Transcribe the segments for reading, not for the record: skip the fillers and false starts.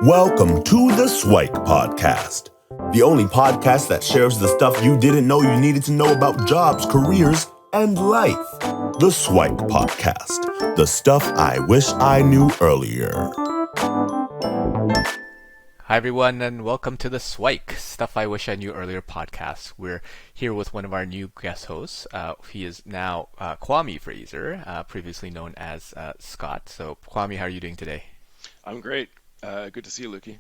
Welcome to the Siwike podcast, the only podcast that shares the stuff you didn't know you needed to know about jobs, careers, and life. The Siwike podcast, the stuff I wish I knew earlier. Hi everyone, and welcome to the Siwike Stuff I Wish I Knew Earlier podcast. We're here with one of our new guest hosts. He is now Kwame Fraser, previously known as Scott. So Kwame, how are you doing today? I'm great. Good to see you, Lukey.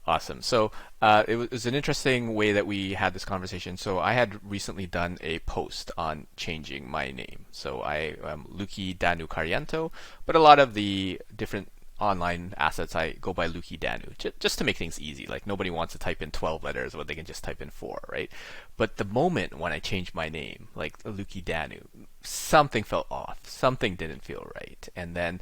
Awesome. So it was an interesting way that we had this conversation. So I had recently done a post on changing my name. So I am Luki Danu Cariento, but a lot of the different online assets I go by Luki Danu, just to make things easy. Like nobody wants to type in 12 letters when they can just type in 4, right? But the moment when I changed my name, like Luki Danu, something felt off. Something didn't feel right. And then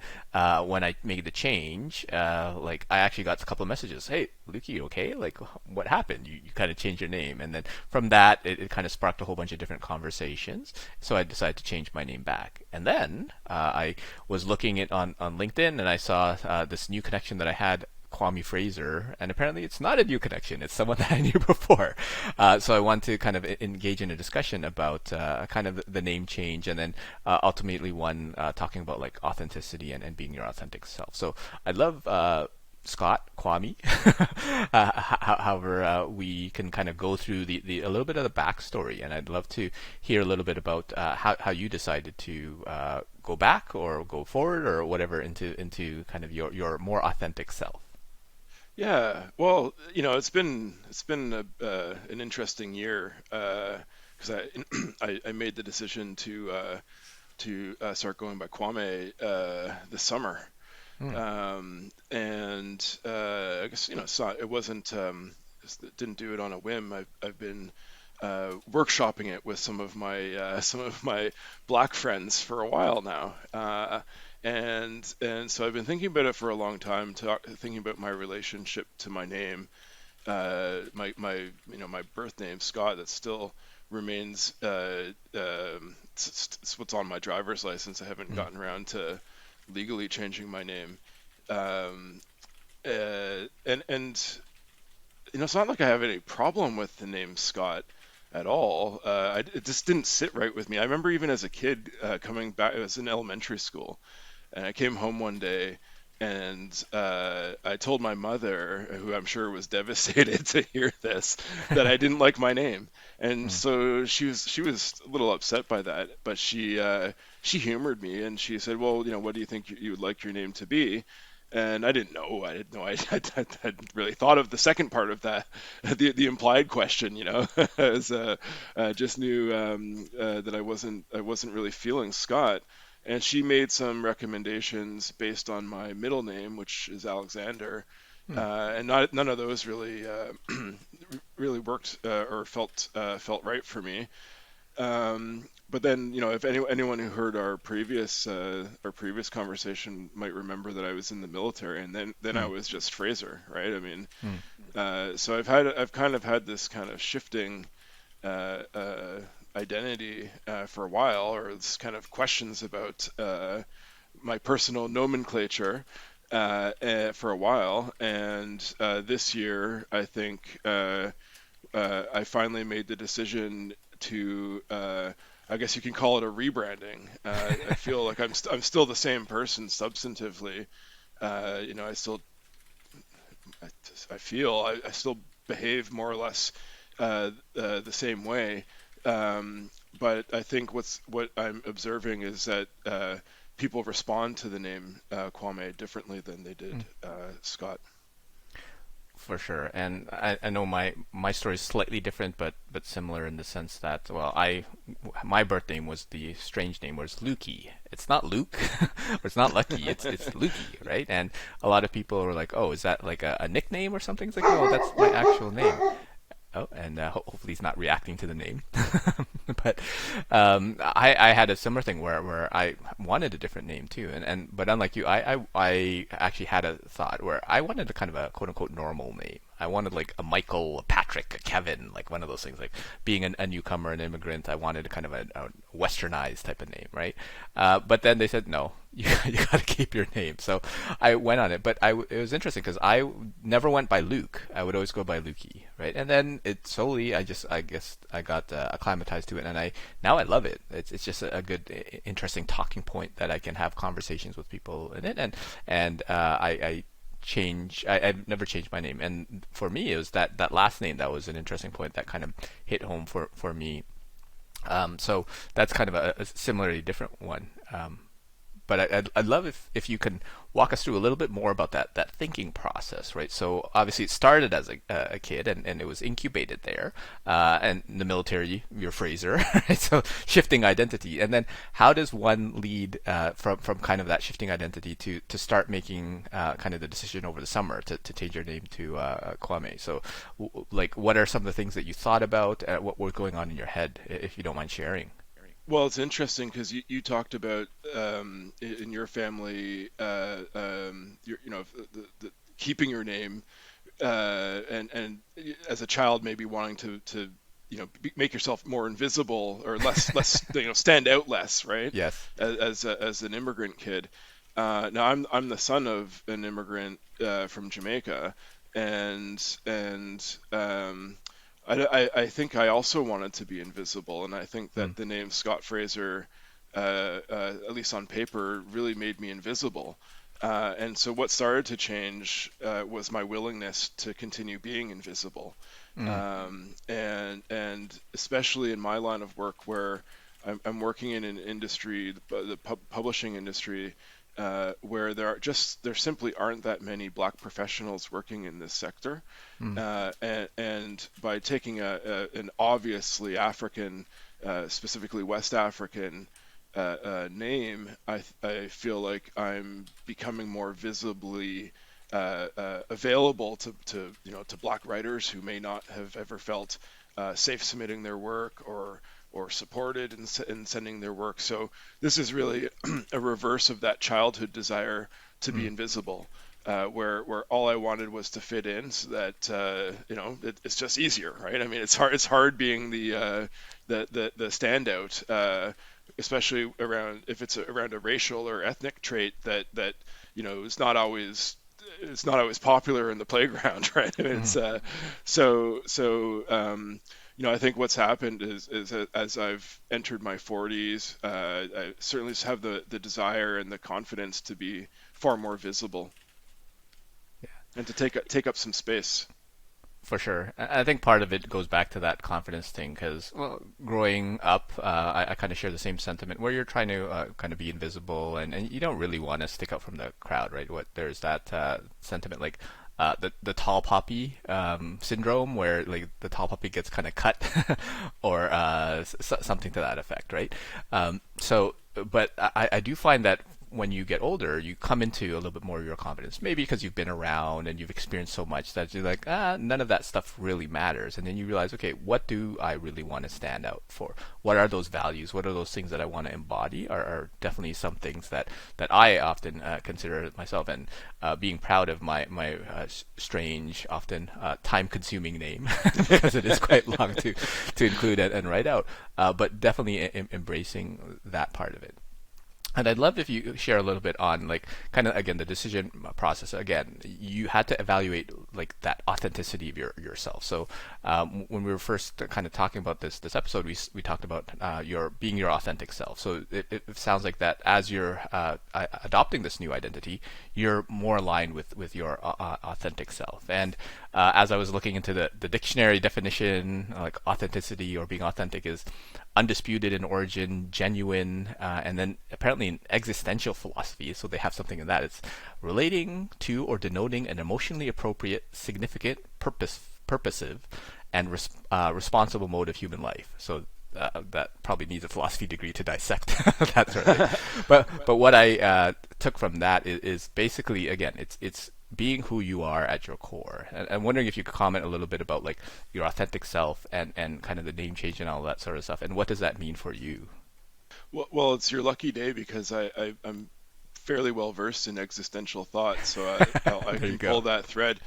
when I made the change, like I actually got a couple of messages. Hey, Luki, you okay? Like, what happened? You kind of changed your name. And then from that, it kind of sparked a whole bunch of different conversations. So I decided to change my name back. And then I was looking on LinkedIn, and I saw this new connection that I had, Kwame Fraser, and apparently it's not a new connection. It's someone that I knew before. So I want to kind of engage in a discussion about kind of the name change, and then ultimately one talking about like authenticity and being your authentic self. So I'd love Scott, Kwame, however we can kind of go through the a little bit of the backstory, and I'd love to hear a little bit about how you decided to go back or go forward or whatever into kind of your more authentic self. Yeah, well, it's been an interesting year because I made the decision to start going by Kwame this summer. And I guess it wasn't didn't do it on a whim. I've been workshopping it with some of my black friends for a while now, and so I've been thinking about it for a long time, thinking about my relationship to my name, my birth name Scott, that still remains it's what's on my driver's license. I haven't gotten around to legally changing my name, um, and it's not like I have any problem with the name Scott at all. It just didn't sit right with me. I remember even as a kid coming back. It was in elementary school, and I came home one day, and I told my mother, who I'm sure was devastated to hear this, that I didn't like my name. And so she was a little upset by that, but she humored me, and she said, "Well, what do you think you would like your name to be?" And I didn't know. I didn't know. I hadn't really thought of the second part of that, the implied question. As just knew that I wasn't really feeling Scott. And she made some recommendations based on my middle name, which is Alexander, and none of those really really worked or felt right for me. But then, if anyone who heard our previous conversation might remember that I was in the military, and then I was just Fraser, right? I mean, so I've kind of had this kind of shifting identity for a while, or this kind of questions about my personal nomenclature for a while, and this year I think I finally made the decision to I guess you can call it a rebranding. I feel like I'm still the same person substantively. I still I feel I still behave more or less the same way. But I think what I'm observing is that people respond to the name Kwame differently than they did Scott. For sure, and I know my story is slightly different, but similar in the sense that, well, my birth name was, the strange name was Lukey. It's not Luke, or it's not Lucky. It's Lukey, right? And a lot of people were like, "Oh, is that like a nickname or something?" It's like, "No, that's my actual name." Oh, and hopefully he's not reacting to the name. But I had a similar thing where I wanted a different name too, but unlike you, I actually had a thought where I wanted a kind of a quote unquote normal name. I wanted like a Michael, a Patrick, a Kevin, like one of those things. Like being a newcomer, an immigrant, I wanted a kind of a westernized type of name, right? But then they said no, you got to keep your name. So I went on it, but it was interesting because I never went by Luke. I would always go by Lukey, right? And then it slowly, I guess I got acclimatized to it, and now I love it. It's just a good, interesting talking point that I can have conversations with people in it, and I've never changed my name, and for me it was that last name that was an interesting point that kind of hit home for me. So that's kind of a similarly different one. But I'd love if you can walk us through a little bit more about that thinking process, right? So obviously it started as a kid, and it was incubated there, and in the military, you're Fraser, right? So shifting identity, and then how does one lead from kind of that shifting identity to start making kind of the decision over the summer to change your name to Kwame? So like, what are some of the things that you thought about? What were going on in your head, if you don't mind sharing? Well, it's interesting because you talked about in your family, keeping your name, and as a child maybe wanting to make yourself more invisible or less stand out less, right? Yes. As an immigrant kid. Now I'm the son of an immigrant from Jamaica, and I think I also wanted to be invisible, and I think Mm, that the name Scott Fraser, at least on paper, really made me invisible. And so what started to change was my willingness to continue being invisible. mm, And especially in my line of work where I'm working in an industry, the publishing industry, where there simply aren't that many black professionals working in this sector. mm, And by taking an obviously African, specifically West African name, I feel like I'm becoming more visibly available to black writers who may not have ever felt safe submitting their work or supported in sending their work. So this is really a reverse of that childhood desire to be mm. invisible, where all I wanted was to fit in, so that it's just easier, right? I mean, it's hard being the standout, especially around if it's around a racial or ethnic trait that is not always it's not always popular in the playground, right? It's I think what's happened is that as I've entered my 40s, I certainly have the desire and the confidence to be far more visible and to take up some space. For sure. I think part of it goes back to that confidence thing because, well, growing up, I kind of share the same sentiment where you're trying to kind of be invisible and you don't really want to stick out from the crowd, right? There's that sentiment like the tall poppy syndrome where like the tall poppy gets kind of cut or something to that effect, right? But I do find that when you get older, you come into a little bit more of your confidence. Maybe because you've been around and you've experienced so much that you're like, none of that stuff really matters. And then you realize, okay, what do I really want to stand out for? What are those values? What are those things that I want to embody? Are definitely some things that I often consider myself, and being proud of my strange, often time-consuming name because it is quite long to include and write out. But definitely embracing that part of it. And I'd love if you share a little bit on like kind of again the decision process. Again, you had to evaluate like that authenticity of yourself. So when we were first kind of talking about this episode, we talked about your being your authentic self. So it sounds like that as you're adopting this new identity, you're more aligned with your authentic self. And as I was looking into the dictionary definition, like authenticity or being authentic is undisputed in origin, genuine, and then apparently an existential philosophy. So they have something in that. It's relating to or denoting an emotionally appropriate, significant, purposive, and responsible mode of human life. So that probably needs a philosophy degree to dissect that sort of thing. But what I took from that is basically again it's being who you are at your core. And I'm wondering if you could comment a little bit about like your authentic self and kind of the name change and all that sort of stuff. And what does that mean for you? Well, it's your lucky day because I'm fairly well versed in existential thought, so I There you can go. pull that thread.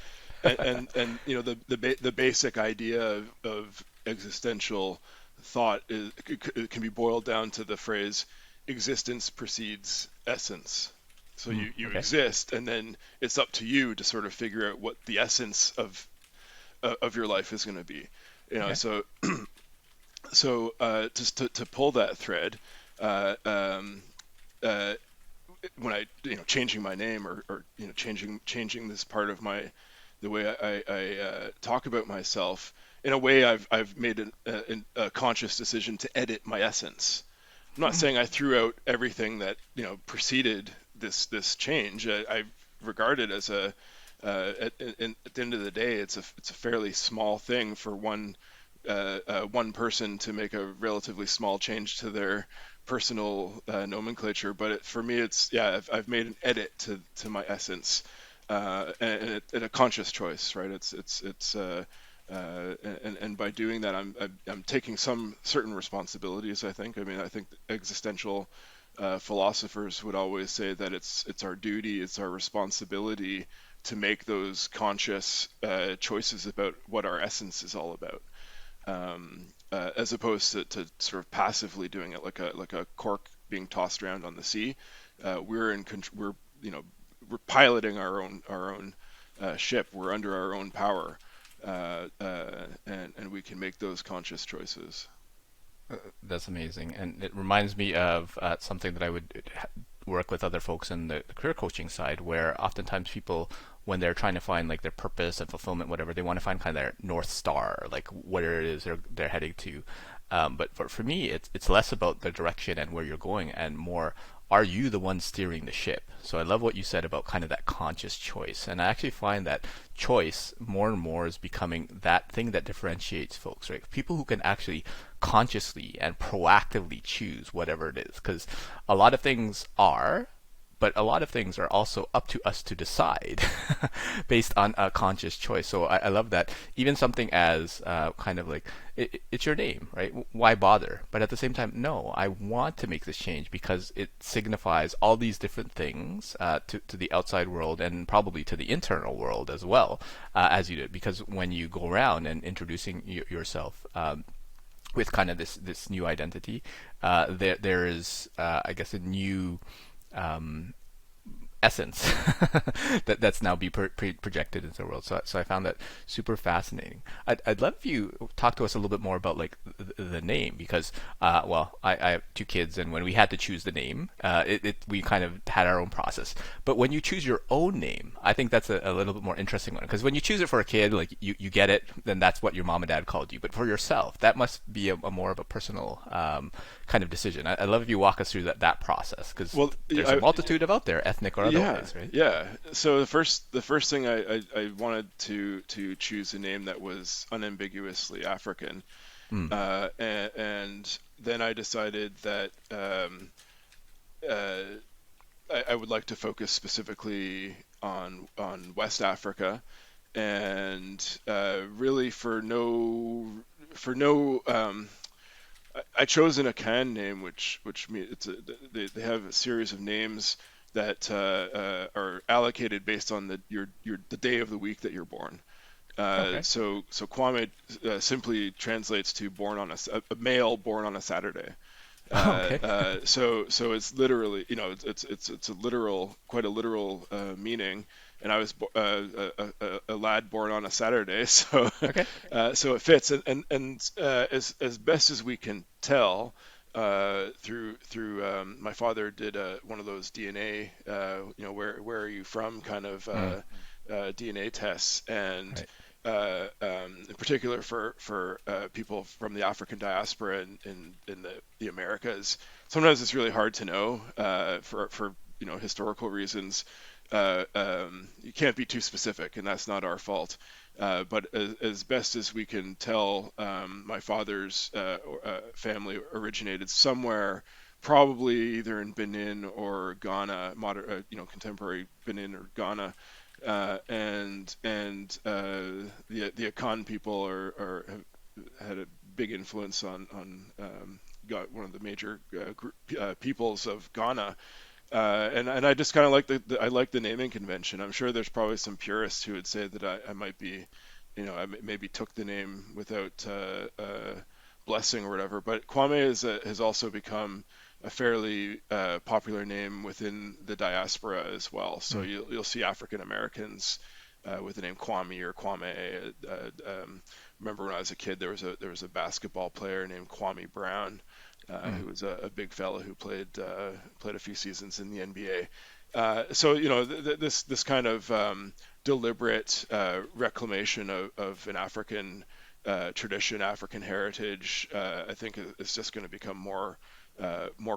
And the basic idea of existential thought it can be boiled down to the phrase existence precedes essence. So you Okay. exist, and then it's up to you to sort of figure out what the essence of your life is going to be. Okay. So just to pull that thread, uh, um, uh, when I changing my name, or changing this part of the way I talk about myself, in a way I've made a conscious decision to edit my essence. I'm not saying I threw out everything that preceded this change. I regard it as at the end of the day, it's a fairly small thing for one person to make a relatively small change to their personal nomenclature. But for me, I've made an edit to my essence, and a conscious choice, right? And by doing that, I'm taking some certain responsibilities. I think. I mean, I think existential philosophers would always say that it's our duty, it's our responsibility to make those conscious choices about what our essence is all about, as opposed to sort of passively doing it like a cork being tossed around on the sea. We're we're piloting our own ship. We're under our own power, and we can make those conscious choices. That's amazing, and it reminds me of something that I would work with other folks in the career coaching side, where oftentimes people, when they're trying to find like their purpose and fulfillment, whatever, they want to find kind of their north star, like where it is they're heading to. But for me, it's less about the direction and where you're going, and more, are you the one steering the ship? So I love what you said about kind of that conscious choice. And I actually find that choice more and more is becoming that thing that differentiates folks, right? People who can actually consciously and proactively choose whatever it is. Because a lot of things are, but a lot of things are also up to us to decide based on a conscious choice. So I love that. Even something as kind of like, it's your name, right? Why bother? But at the same time, no, I want to make this change because it signifies all these different things to the outside world, and probably to the internal world as well, as you did. Because when you go around and introducing yourself, with kind of this new identity, there is, I guess, a new um, essence that's now be projected into the world. So I found that super fascinating. I'd love if you talk to us a little bit more about like the name, because well, I have two kids, and when we had to choose the name, we kind of had our own process. But when you choose your own name, I think that's a little bit more interesting one, because when you choose it for a kid, like you get it, then that's what your mom and dad called you. But for yourself, that must be a more of a personal kind of decision. I'd love if you walk us through that process, because Well, there's a multitude of out there, ethnic or yeah, otherwise, right? yeah. So the first thing I wanted to choose a name that was unambiguously African, Mm. and then I decided that uh, I would like to focus specifically on West Africa, and really for no. I chose an Akan name, which means they have a series of names that are allocated based on the day of the week that you're born. Okay. So Kwame simply translates to born on a male born on a Saturday. Okay. So it's literally, it's a literal, quite a literal meaning. And I was a lad born on a Saturday, so Okay. so it fits. And as best as we can tell, through my father did one of those DNA, where are you from kind of Mm. DNA tests, and Right. in particular for people from the African diaspora in the Americas. Sometimes it's really hard to know for historical reasons. You can't be too specific, and that's not our fault. But as best as we can tell, my father's family originated somewhere, probably either in Benin or Ghana, contemporary Benin or Ghana, and the Akan people have had a big influence on got one of the major peoples of Ghana. And I just kind of like I like the naming convention. I'm sure there's probably some purists who would say that I might be, maybe took the name without blessing or whatever. But Kwame has also become a fairly popular name within the diaspora as well. So Mm, you'll see African Americans with the name Kwame or Kwame. Remember when I was a kid, there was a basketball player named Kwame Brown, mm, who was a big fella who played a few seasons in the NBA. So this kind of deliberate reclamation of an African tradition, African heritage, I think is just going to become more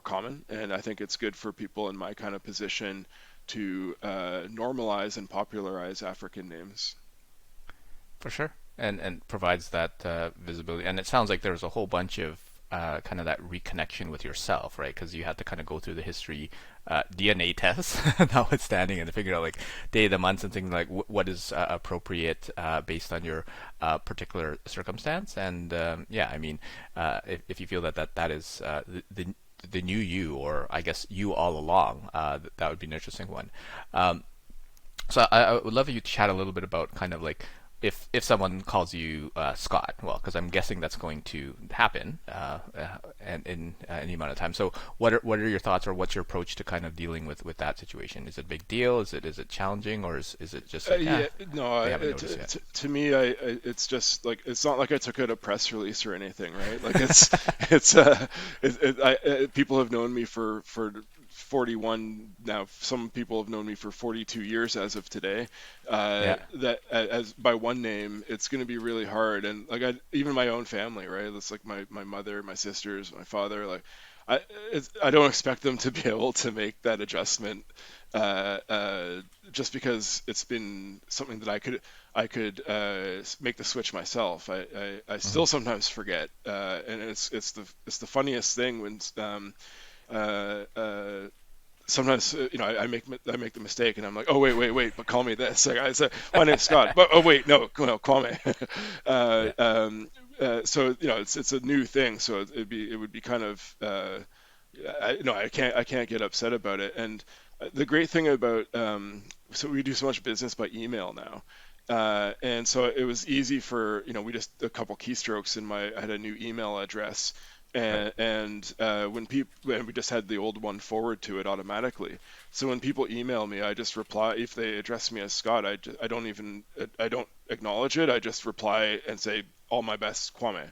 common, and I think it's good for people in my kind of position to normalize and popularize African names. for sure, and provides that visibility. And it sounds like there's a whole bunch of kind of that reconnection with yourself, right? Because you had to kind of go through the history, DNA tests, notwithstanding, and to figure out like day, the months, and things like what is appropriate based on your particular circumstance. And yeah, I mean, if you feel that is the new you, or I guess you all along, that would be an interesting one. Um, so I would love you to chat a little bit about kind of like if someone calls you Scott, well, because I'm guessing that's going to happen and in any amount of time. So what are your thoughts, or what's your approach to kind of dealing with that situation? Is it a big deal? Is it challenging, or is it just like Yeah, no, they haven't noticed yet? to me, it's just like it's not like I took out a press release or anything, right? Like it's people have known me for 41 now. Some people have known me for 42 years as of today. Yeah, That as by one name, it's going to be really hard, and like even my own family, right? It's like my mother, my sisters, my father, like. I, I don't expect them to be able to make that adjustment uh, uh, just because it's been something that I could make the switch myself. I hmm, still sometimes forget, and it's the funniest thing when uh, uh, sometimes I make the mistake and I'm like, oh wait, but call me this. Like I said, my name's Scott, but oh wait, no, Kwame. yeah, So it's a new thing, so it would be kind of I can't get upset about it. And the great thing about so we do so much business by email now. And so it was easy for, we just a couple keystrokes I had a new email address, right, and when people and we just had the old one forward to it automatically. So when people email me, I just reply. If they address me as Scott, I don't acknowledge it. I just reply and say all my best, Kwame,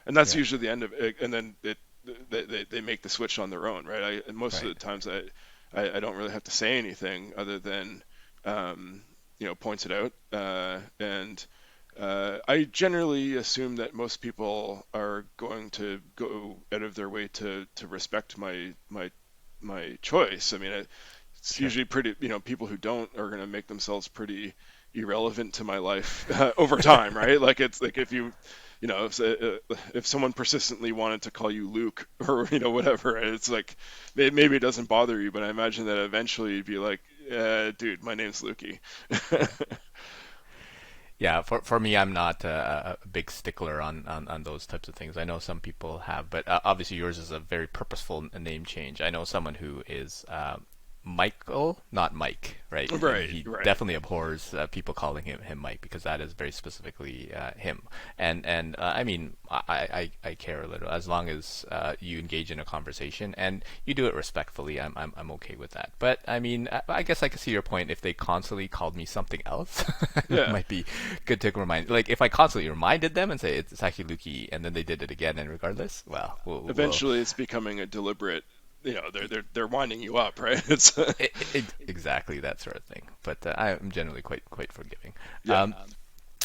and that's yeah, usually the end of it. And then they make the switch on their own, right? And most of right, the times I don't really have to say anything other than um, points it out. And I generally assume that most people are going to go out of their way to respect my choice. I mean, it's sure, usually pretty, people who don't are going to make themselves pretty irrelevant to my life over time, right? Like it's like if someone persistently wanted to call you Luke or whatever, it's like maybe it doesn't bother you, but I imagine that eventually you'd be like, dude, my name's Lukey. yeah. Yeah, for me, I'm not a big stickler on those types of things. I know some people have, but obviously yours is a very purposeful name change. I know someone who is Michael, not Mike, right? And Right, he right. definitely abhors people calling him Mike, because that is very specifically him. And I mean, I care a little as long as you engage in a conversation and you do it respectfully. I'm okay with that. But I mean, I guess I can see your point. If they constantly called me something else, it Yeah. might be good to remind. Like if I constantly reminded them and say it's actually Luki, and then they did it again, and regardless, well, we'll Eventually, it's becoming a deliberate. They're winding you up, right? It's exactly that sort of thing. But I'm generally quite forgiving. yeah. Um,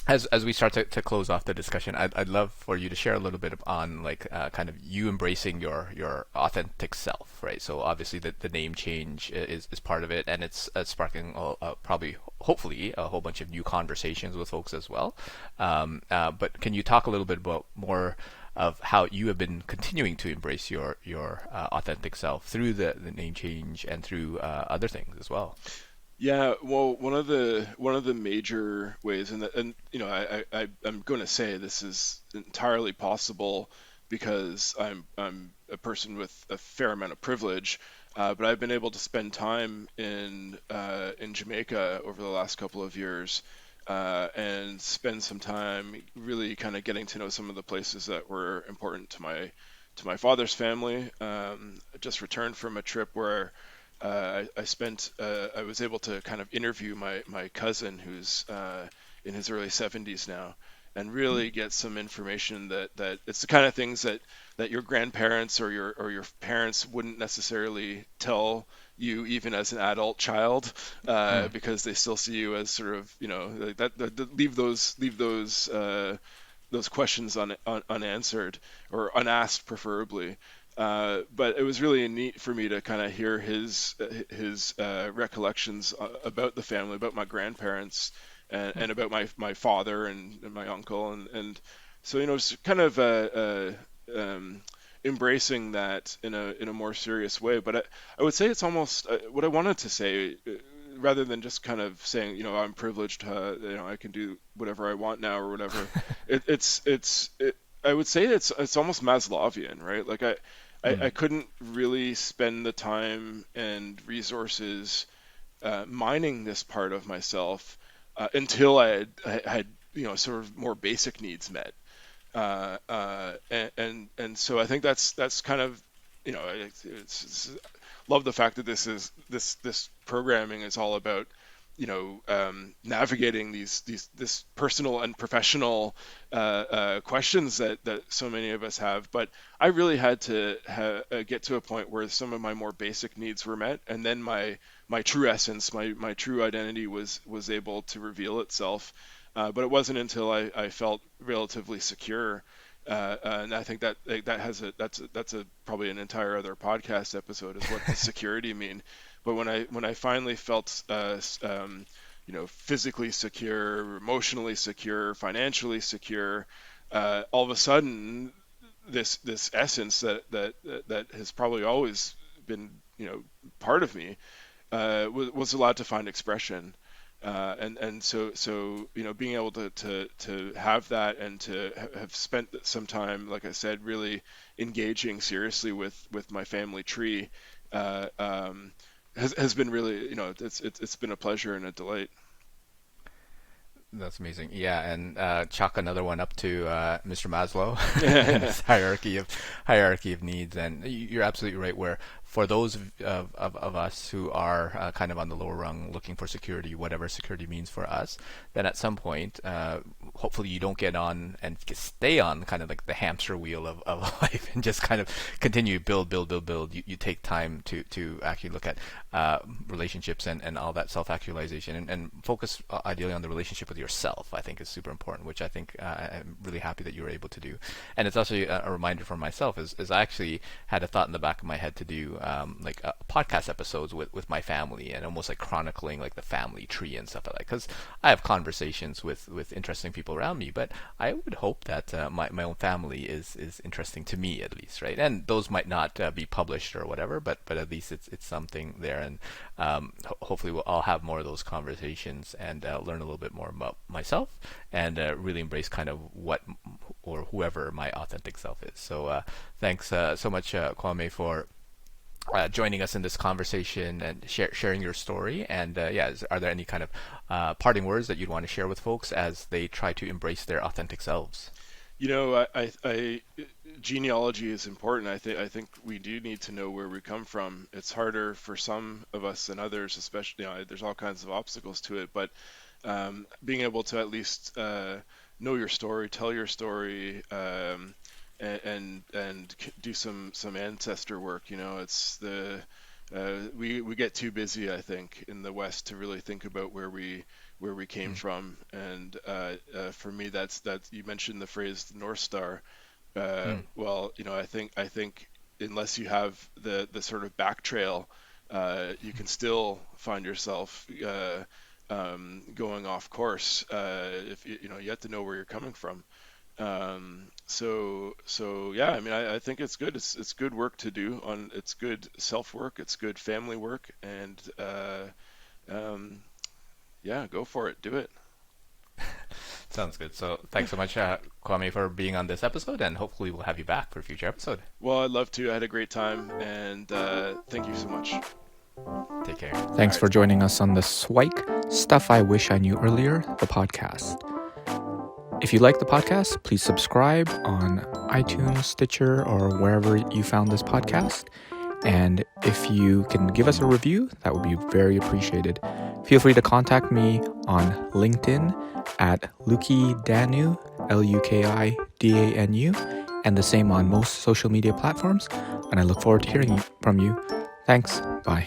as we start to close off the discussion, I'd love for you to share a little bit on like kind of you embracing your authentic self, right? So obviously the name change is part of it, and it's sparking probably hopefully a whole bunch of new conversations with folks as well. But can you talk a little bit about more of how you have been continuing to embrace your authentic self through the name change and through other things as well? Yeah, well, one of the major ways, and I'm going to say this is entirely possible because I'm a person with a fair amount of privilege, but I've been able to spend time in Jamaica over the last couple of years, and spend some time really kind of getting to know some of the places that were important my father's family. Just returned from a trip where I was able to kind of interview my cousin who's in his early 70s now, and really get some information that it's the kind of things that your grandparents or your parents wouldn't necessarily tell you even as an adult child, because they still see you as sort of, like leave those questions unanswered or unasked preferably. But it was really neat for me to kind of hear his recollections about the family, about my grandparents, and about my father and my uncle, and so it's kind of embracing that in a more serious way. But I would say it's almost what I wanted to say. Rather than just kind of saying, I'm privileged, I can do whatever I want now or whatever. I would say it's almost Maslowian, right? Like I couldn't really spend the time and resources mining this part of myself until I had sort of more basic needs met. And so I think that's kind of, it's love the fact that this programming is all about navigating this personal and professional questions that so many of us have. But I really had to get to a point where some of my more basic needs were met, and then my true essence, my true identity was able to reveal itself. But it wasn't until I felt relatively secure. And I think that's probably an entire other podcast episode, is what does security mean. But when I finally felt physically secure, emotionally secure, financially secure, all of a sudden this essence that has probably always been part of me was allowed to find expression. And so being able to have that, and to have spent some time, like I said, really engaging seriously with my family tree, has been really, it's been a pleasure and a delight. That's amazing. Yeah, and chalk another one up to Mr. Maslow and his hierarchy of needs. And you're absolutely right. Where for those of us who are kind of on the lower rung, looking for security, whatever security means for us, then at some point, hopefully you don't get on and stay on kind of like the hamster wheel of life and just kind of continue build. You take time to actually look at relationships and all that self-actualization, and focus ideally on the relationship with yourself. I think is super important, which I think I'm really happy that you were able to do. And it's also a reminder for myself, is I actually had a thought in the back of my head to do like podcast episodes with my family, and almost like chronicling like the family tree and stuff like that, because I have conversations with interesting people around me, but I would hope that my own family is interesting to me, at least, right? And those might not be published or whatever, but at least it's something there. And hopefully I'll have more of those conversations, and learn a little bit more about myself, and really embrace kind of what or whoever my authentic self is. So thanks so much, Kwame, for joining us in this conversation and sharing your story. And are there any kind of parting words that you'd want to share with folks as they try to embrace their authentic selves? I genealogy is important. I think we do need to know where we come from. It's harder for some of us than others, especially, there's all kinds of obstacles to it, but being able to at least know your story, tell your story, and do some ancestor work. It's we get too busy, I think, in the West to really think about where we came from. And for me, that's you mentioned the phrase the North Star. Well, I think unless you have the sort of back trail, you can still find yourself going off course, if you have to know where you're coming from. So yeah, I think it's good. It's good work to do. It's good self work. It's good family work, and yeah, go for it. Do it. Sounds good. So thanks so much, Kwame, for being on this episode, and hopefully we'll have you back for a future episode. Well, I'd love to. I had a great time, and thank you so much. Take care. Thanks for joining us on the Siwike Stuff I Wish I Knew Earlier, the podcast. If you like the podcast, please subscribe on iTunes, Stitcher, or wherever you found this podcast. And if you can give us a review, that would be very appreciated. Feel free to contact me on LinkedIn at Lukidanu, Lukidanu, and the same on most social media platforms. And I look forward to hearing from you. Thanks. Bye.